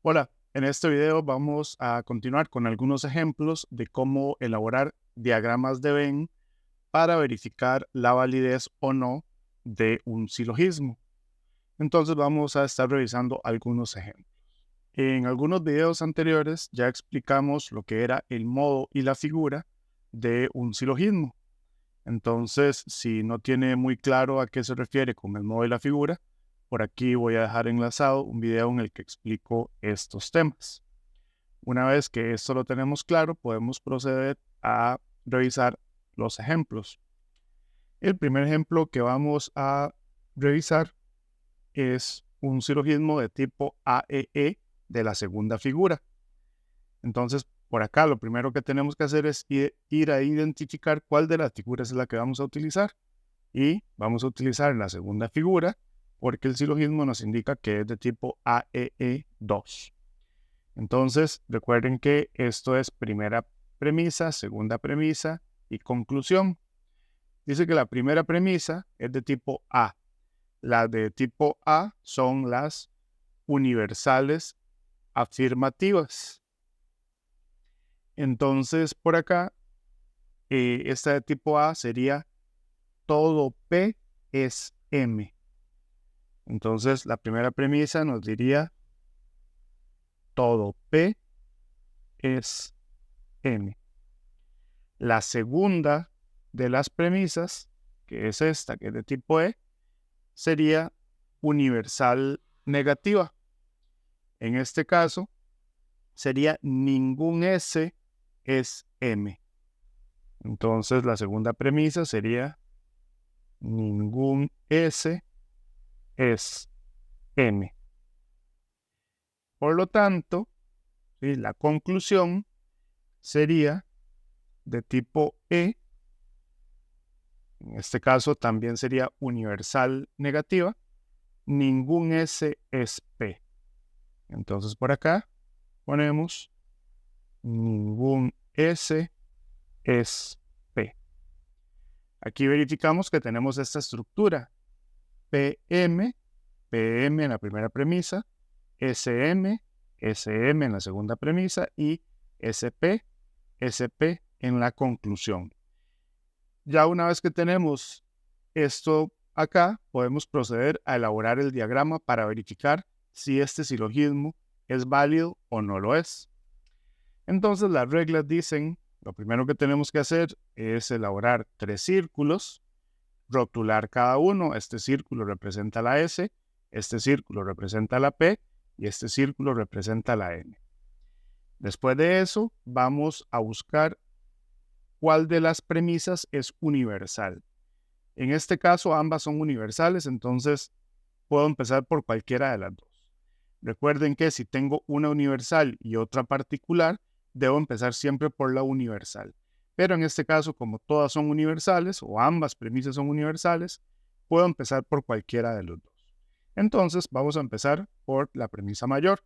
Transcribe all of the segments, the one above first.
Hola, en este video vamos a continuar con algunos ejemplos de cómo elaborar diagramas de Venn para verificar la validez o no de un silogismo. Entonces vamos a estar revisando algunos ejemplos. En algunos videos anteriores ya explicamos lo que era el modo y la figura de un silogismo. Entonces, si no tiene muy claro a qué se refiere con el modo y la figura, por aquí voy a dejar enlazado un video en el que explico estos temas. Una vez que esto lo tenemos claro, podemos proceder a revisar los ejemplos. El primer ejemplo que vamos a revisar es un silogismo de tipo AEE de la segunda figura. Entonces, por acá lo primero que tenemos que hacer es ir a identificar cuál de las figuras es la que vamos a utilizar. Y vamos a utilizar la segunda figura porque el silogismo nos indica que es de tipo AEE2. Entonces, recuerden que esto es primera premisa, segunda premisa y conclusión. Dice que la primera premisa es de tipo A. Las de tipo A son las universales afirmativas. Entonces, por acá, esta de tipo A sería todo P es M. Entonces, la primera premisa nos diría todo P es M. La segunda de las premisas, que es esta, que es de tipo E, sería universal negativa. En este caso, sería ningún S es M. Entonces, la segunda premisa sería ningún S es M. Por lo tanto, ¿sí?, la conclusión sería de tipo E. En este caso también sería universal negativa. Ningún S es P. Entonces por acá ponemos ningún S es P. Aquí verificamos que tenemos esta estructura. PM, PM en la primera premisa, SM, SM en la segunda premisa y SP, SP en la conclusión. Ya una vez que tenemos esto acá, podemos proceder a elaborar el diagrama para verificar si este silogismo es válido o no lo es. Entonces las reglas dicen, lo primero que tenemos que hacer es elaborar 3 círculos, rotular cada uno. Este círculo representa la S, este círculo representa la P y este círculo representa la N. Después de eso, vamos a buscar cuál de las premisas es universal. En este caso, ambas son universales, entonces puedo empezar por cualquiera de las dos. Recuerden que si tengo una universal y otra particular, debo empezar siempre por la universal. Pero en este caso, como todas son universales o ambas premisas son universales, puedo empezar por cualquiera de los dos. Entonces, vamos a empezar por la premisa mayor,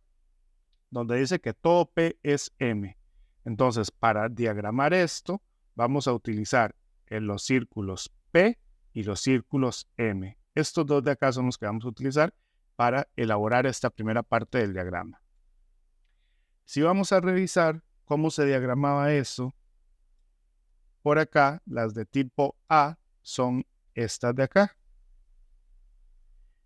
donde dice que todo P es M. Entonces, para diagramar esto, vamos a utilizar los círculos P y los círculos M. Estos dos de acá son los que vamos a utilizar para elaborar esta primera parte del diagrama. Si vamos a revisar cómo se diagramaba eso, por acá las de tipo A son estas de acá.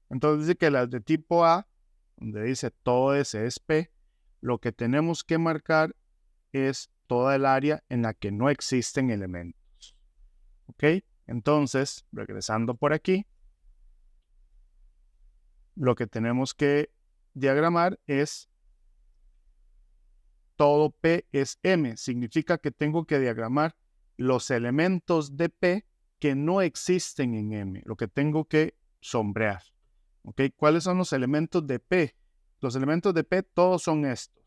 Entonces dice que las de tipo A, donde dice todo S es P, lo que tenemos que marcar es toda el área en la que no existen elementos. ¿Ok? Entonces, regresando por aquí, lo que tenemos que diagramar es todo P es M. Significa que tengo que diagramar los elementos de P que no existen en M, lo que tengo que sombrear. ¿Ok? ¿Cuáles son los elementos de P? Los elementos de P todos son estos,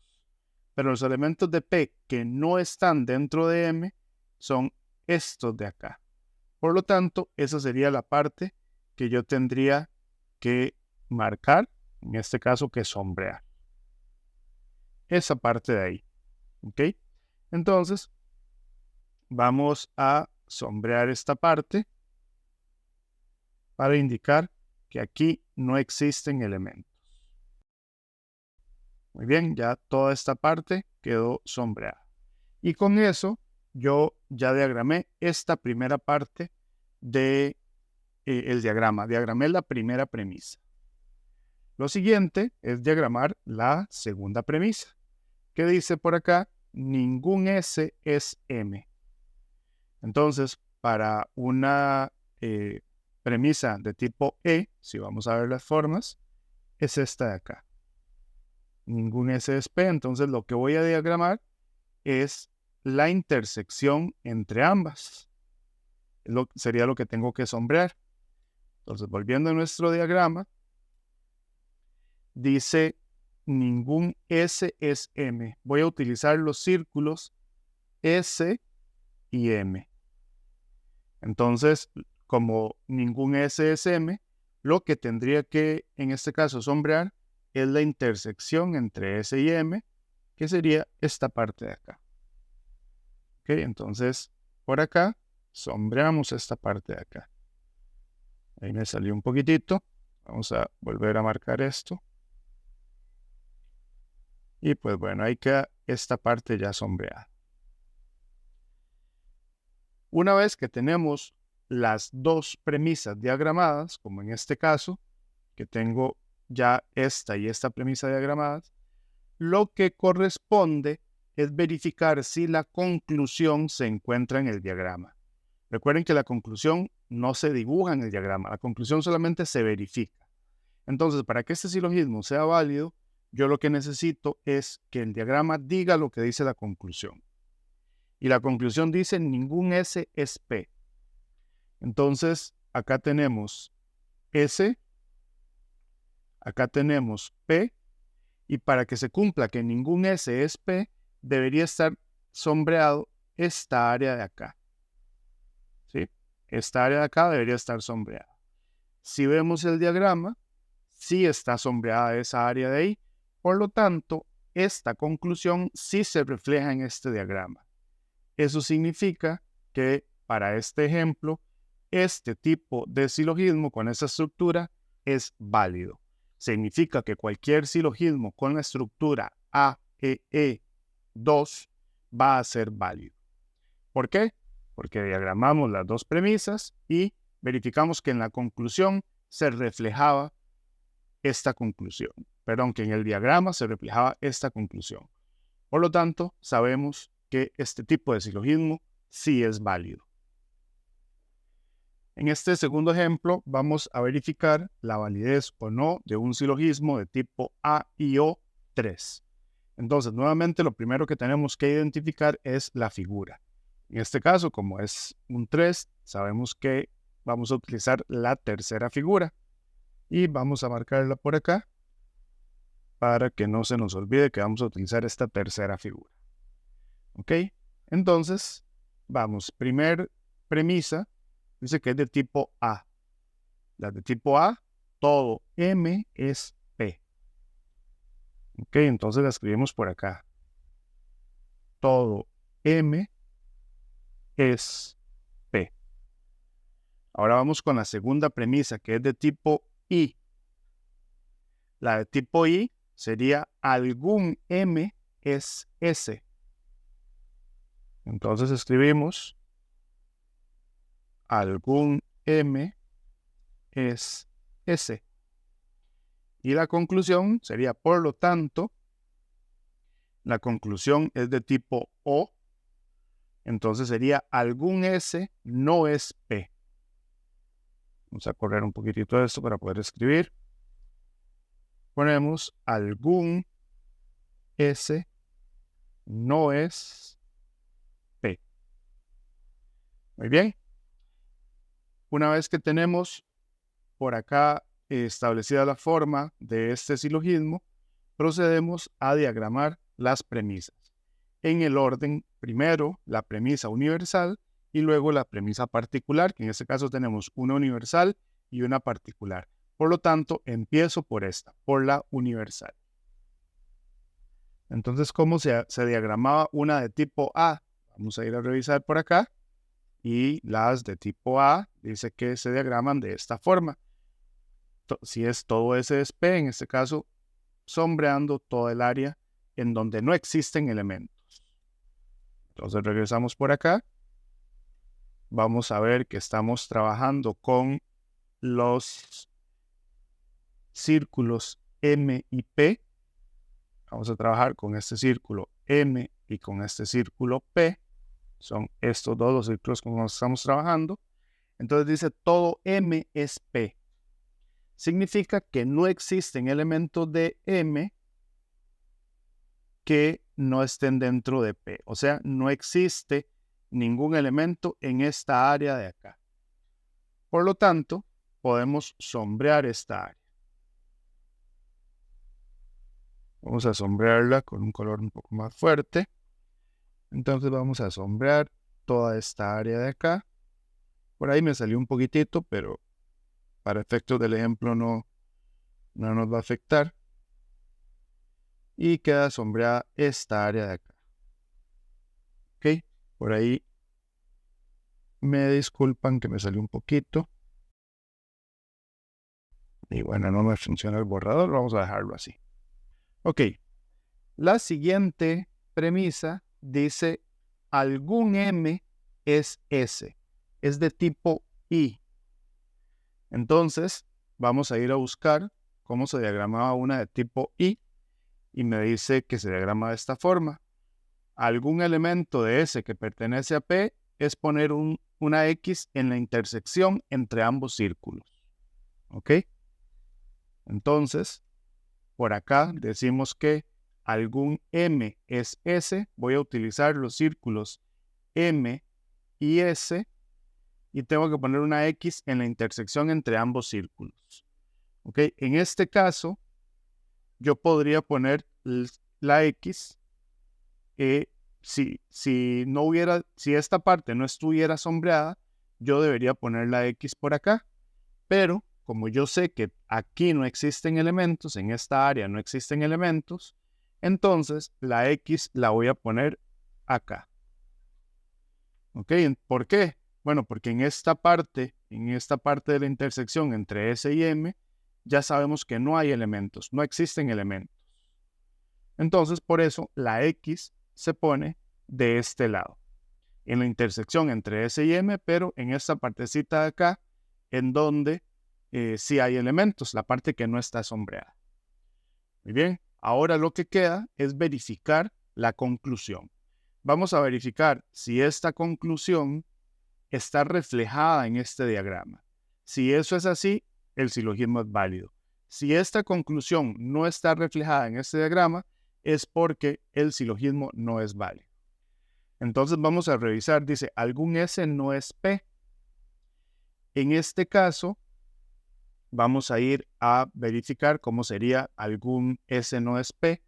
pero los elementos de P que no están dentro de M son estos de acá. Por lo tanto, esa sería la parte que yo tendría que marcar, en este caso que sombrear. Esa parte de ahí. ¿Ok? Entonces, vamos a sombrear esta parte para indicar que aquí no existen elementos. Muy bien, ya toda esta parte quedó sombreada. Y con eso yo ya diagramé esta primera parte de el diagrama. Diagramé la primera premisa. Lo siguiente es diagramar la segunda premisa, que dice por acá, ningún S es M. Entonces, para una premisa de tipo E, si vamos a ver las formas, es esta de acá. Ningún S es P, entonces lo que voy a diagramar es la intersección entre ambas. Sería lo que tengo que sombrear. Entonces, volviendo a nuestro diagrama, dice ningún S es M. Voy a utilizar los círculos S y M. Entonces, como ningún S es M, lo que tendría que, en este caso, sombrear es la intersección entre S y M, que sería esta parte de acá. Ok, entonces, por acá, sombreamos esta parte de acá. Ahí me salió un poquitito. Vamos a volver a marcar esto. Y pues bueno, ahí queda esta parte ya sombreada. Una vez que tenemos las dos premisas diagramadas, como en este caso, que tengo ya esta y esta premisa diagramadas, lo que corresponde es verificar si la conclusión se encuentra en el diagrama. Recuerden que la conclusión no se dibuja en el diagrama, la conclusión solamente se verifica. Entonces, para que este silogismo sea válido, yo lo que necesito es que el diagrama diga lo que dice la conclusión. Y la conclusión dice ningún S es P. Entonces, acá tenemos S, acá tenemos P, y para que se cumpla que ningún S es P, debería estar sombreado esta área de acá. ¿Sí? Esta área de acá debería estar sombreada. Si vemos el diagrama, sí está sombreada esa área de ahí, por lo tanto, esta conclusión sí se refleja en este diagrama. Eso significa que para este ejemplo, este tipo de silogismo con esa estructura es válido. Significa que cualquier silogismo con la estructura AEE2 va a ser válido. ¿Por qué? Porque diagramamos las dos premisas y verificamos que en la conclusión se reflejaba esta conclusión. Perdón, que en el diagrama se reflejaba esta conclusión. Por lo tanto, sabemos que este tipo de silogismo sí es válido. En este segundo ejemplo, vamos a verificar la validez o no de un silogismo de tipo A y O3. Entonces, nuevamente, lo primero que tenemos que identificar es la figura. En este caso, como es un 3, sabemos que vamos a utilizar la tercera figura. Y vamos a marcarla por acá para que no se nos olvide que vamos a utilizar esta tercera figura. ¿Ok? Entonces, vamos. Primer premisa, dice que es de tipo A. La de tipo A, todo M es P. ¿Ok? Entonces la escribimos por acá. Todo M es P. Ahora vamos con la segunda premisa, que es de tipo I. La de tipo I sería algún M es S. Entonces escribimos algún M es S. Y la conclusión sería, por lo tanto, la conclusión es de tipo O. Entonces sería algún S no es P. Vamos a correr un poquitito de esto para poder escribir. Ponemos algún S no es P. Muy bien. Una vez que tenemos por acá establecida la forma de este silogismo, procedemos a diagramar las premisas. En el orden, primero la premisa universal y luego la premisa particular, que en este caso tenemos una universal y una particular. Por lo tanto, empiezo por esta, por la universal. Entonces, ¿cómo se diagramaba una de tipo A? Vamos a ir a revisar por acá. Y las de tipo A dice que se diagraman de esta forma. Si es todo S es P, en este caso sombreando todo el área en donde no existen elementos. Entonces regresamos por acá. Vamos a ver que estamos trabajando con los círculos M y P. Vamos a trabajar con este círculo M y con este círculo P. Son estos dos los círculos con los que estamos trabajando. Entonces dice todo M es P. Significa que no existen elementos de M que no estén dentro de P. O sea, no existe ningún elemento en esta área de acá. Por lo tanto, podemos sombrear esta área. Vamos a sombrearla con un color un poco más fuerte. Entonces vamos a sombrear toda esta área de acá. Por ahí me salió un poquitito, pero para efectos del ejemplo no nos va a afectar. Y queda sombreada esta área de acá. Ok, por ahí me disculpan que me salió un poquito. Y bueno, no me funciona el borrador, vamos a dejarlo así. Ok, la siguiente premisa dice algún M es S, es de tipo I. Entonces, vamos a ir a buscar cómo se diagramaba una de tipo I y me dice que se diagrama de esta forma. Algún elemento de S que pertenece a P es poner una X en la intersección entre ambos círculos. ¿Ok? Entonces, por acá decimos que algún M es S. Voy a utilizar los círculos M y S y tengo que poner una X en la intersección entre ambos círculos. ¿Ok? En este caso, yo podría poner la X si esta parte no estuviera sombreada, yo debería poner la X por acá. Pero como yo sé que aquí no existen elementos, en esta área no existen elementos, entonces la X la voy a poner acá. ¿Ok? ¿Por qué? Bueno, porque en esta parte de la intersección entre S y M, ya sabemos que no hay elementos, no existen elementos. Entonces, por eso la X se pone de este lado, en la intersección entre S y M, pero en esta partecita de acá, en donde sí hay elementos, la parte que no está sombreada. Muy bien, ahora lo que queda es verificar la conclusión. Vamos a verificar si esta conclusión está reflejada en este diagrama. Si eso es así, el silogismo es válido. Si esta conclusión no está reflejada en este diagrama, es porque el silogismo no es válido. Entonces vamos a revisar, dice, algún S no es P. En este caso, vamos a ir a verificar cómo sería algún S no es P.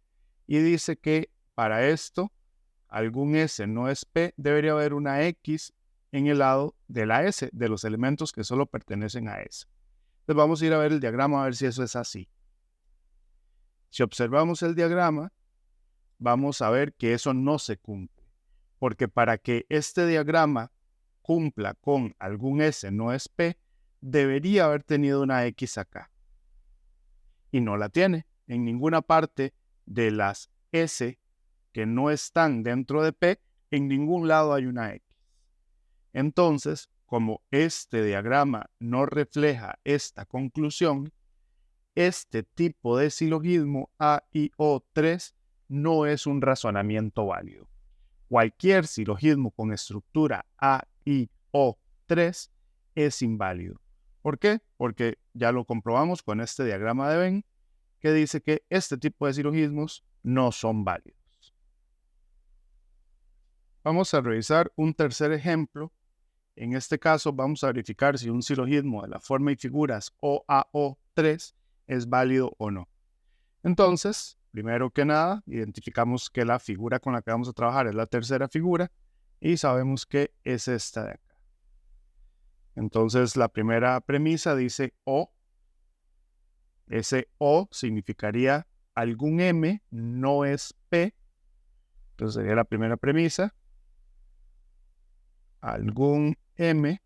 Y dice que para esto, algún S no es P, debería haber una X en el lado de la S, de los elementos que solo pertenecen a S. Entonces vamos a ir a ver el diagrama a ver si eso es así. Si observamos el diagrama, vamos a ver que eso no se cumple. Porque para que este diagrama cumpla con algún S no es P, debería haber tenido una X acá. Y no la tiene. En ninguna parte de las S que no están dentro de P, en ningún lado hay una X. Entonces, como este diagrama no refleja esta conclusión, este tipo de silogismo AIO3 no es un razonamiento válido. Cualquier silogismo con estructura AIO3 es inválido. ¿Por qué? Porque ya lo comprobamos con este diagrama de Venn, que dice que este tipo de silogismos no son válidos. Vamos a revisar un tercer ejemplo. En este caso vamos a verificar si un silogismo de la forma y figuras OAO3 es válido o no. Entonces, primero que nada, identificamos que la figura con la que vamos a trabajar es la tercera figura y sabemos que es esta de acá. Entonces, la primera premisa dice O. Ese O significaría algún M no es P. Entonces sería la primera premisa. Algún M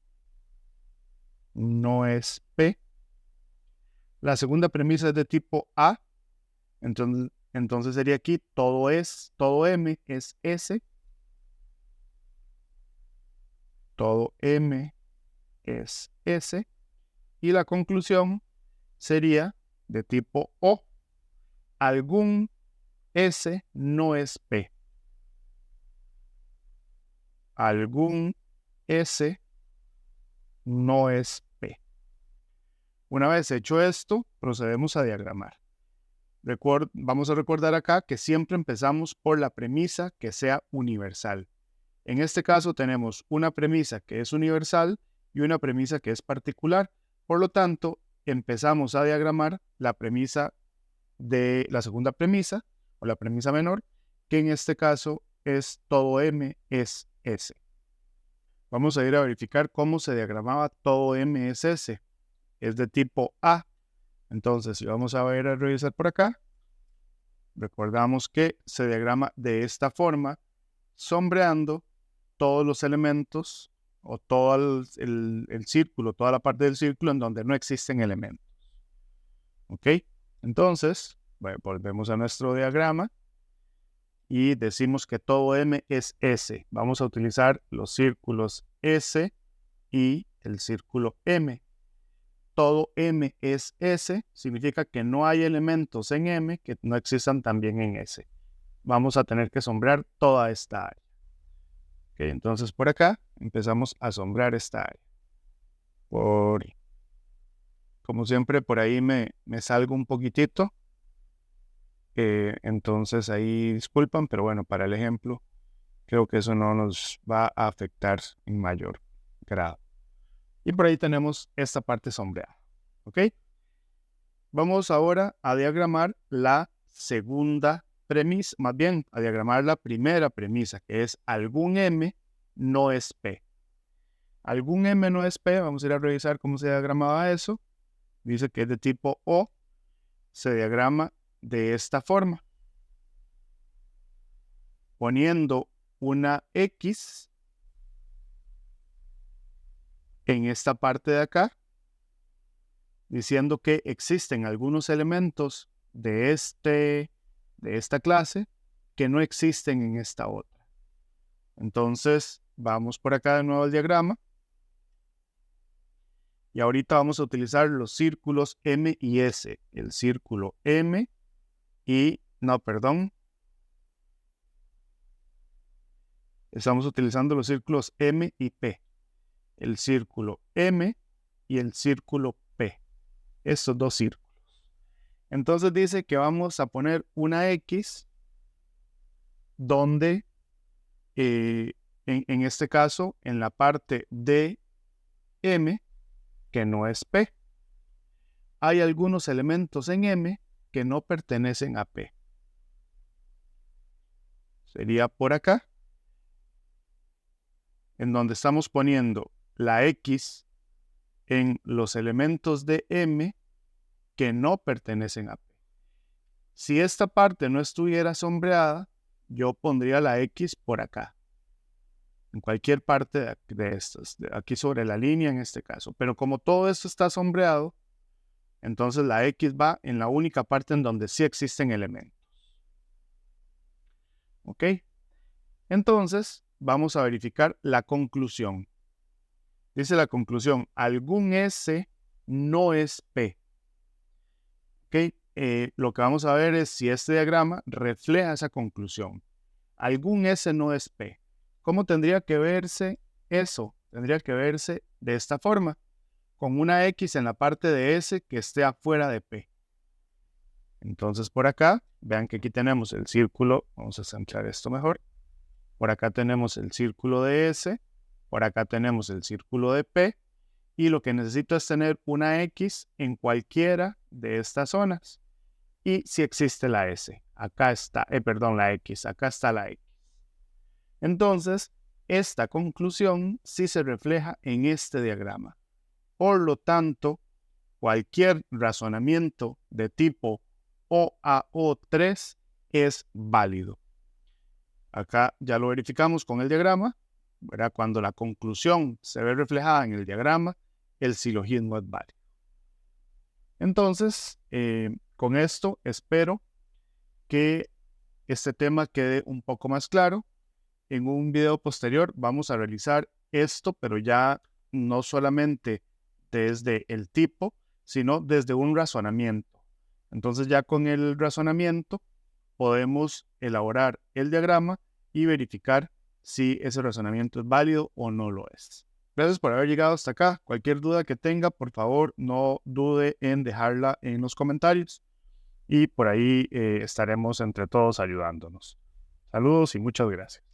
no es P. La segunda premisa es de tipo A. Entonces sería aquí todo M es S. Todo M es S. Y la conclusión sería de tipo O. Algún S no es P. Algún S no es P. Una vez hecho esto, procedemos a diagramar. Vamos a recordar acá que siempre empezamos por la premisa que sea universal. En este caso tenemos una premisa que es universal y una premisa que es particular. Por lo tanto, empezamos a diagramar la premisa de la segunda premisa o la premisa menor, que en este caso es todo M es S. Vamos a ir a verificar cómo se diagramaba todo M es S. Es de tipo A. Entonces, si vamos a ver a revisar por acá, recordamos que se diagrama de esta forma, sombreando todos los elementos o todo el círculo, toda la parte del círculo en donde no existen elementos. ¿Ok? Entonces, bueno, volvemos a nuestro diagrama y decimos que todo M es S. Vamos a utilizar los círculos S y el círculo M. Todo M es S, significa que no hay elementos en M que no existan también en S. Vamos a tener que sombrear toda esta área. Okay, entonces por acá empezamos a sombrear esta área. Como siempre, por ahí me salgo un poquitito. Entonces ahí disculpan, pero bueno, para el ejemplo, creo que eso no nos va a afectar en mayor grado. Y por ahí tenemos esta parte sombreada. ¿Ok? Vamos ahora a diagramar la segunda premisa, más bien a diagramar la primera premisa, que es algún M no es P. Algún M no es P, vamos a ir a revisar cómo se diagramaba eso. Dice que es de tipo O, se diagrama de esta forma, poniendo una X en esta parte de acá, diciendo que existen algunos elementos de esta clase que no existen en esta otra. Entonces, vamos por acá de nuevo al diagrama. Y ahorita vamos a utilizar los círculos M y S. El círculo M y, no, perdón. Estamos utilizando los círculos M y P. El círculo M y el círculo P. Estos dos círculos. Entonces dice que vamos a poner una X donde, en este caso, en la parte de M, que no es P. Hay algunos elementos en M que no pertenecen a P. Sería por acá, en donde estamos poniendo la X en los elementos de M que no pertenecen a P. Si esta parte no estuviera sombreada, yo pondría la X por acá, en cualquier parte de estas, aquí sobre la línea en este caso. Pero como todo esto está sombreado, entonces la X va en la única parte en donde sí existen elementos. ¿Ok? Entonces, vamos a verificar la conclusión. Dice la conclusión, algún S no es P. ¿Ok? Lo que vamos a ver es si este diagrama refleja esa conclusión. Algún S no es P. ¿Cómo tendría que verse eso? Tendría que verse de esta forma, con una X en la parte de S que esté afuera de P. Entonces por acá, vean que aquí tenemos el círculo, vamos a centrar esto mejor. Por acá tenemos el círculo de S, por acá tenemos el círculo de P, y lo que necesito es tener una X en cualquiera de estas zonas. Y si existe la S, acá está, la X, acá está la X. Entonces, esta conclusión sí se refleja en este diagrama. Por lo tanto, cualquier razonamiento de tipo OAO3 es válido. Acá ya lo verificamos con el diagrama, ¿verdad? Cuando la conclusión se ve reflejada en el diagrama, el silogismo es válido. Entonces, con esto espero que este tema quede un poco más claro. En un video posterior vamos a realizar esto, pero ya no solamente desde el tipo, sino desde un razonamiento. Entonces ya con el razonamiento podemos elaborar el diagrama y verificar si ese razonamiento es válido o no lo es. Gracias por haber llegado hasta acá. Cualquier duda que tenga, por favor, no dude en dejarla en los comentarios y por ahí estaremos entre todos ayudándonos. Saludos y muchas gracias.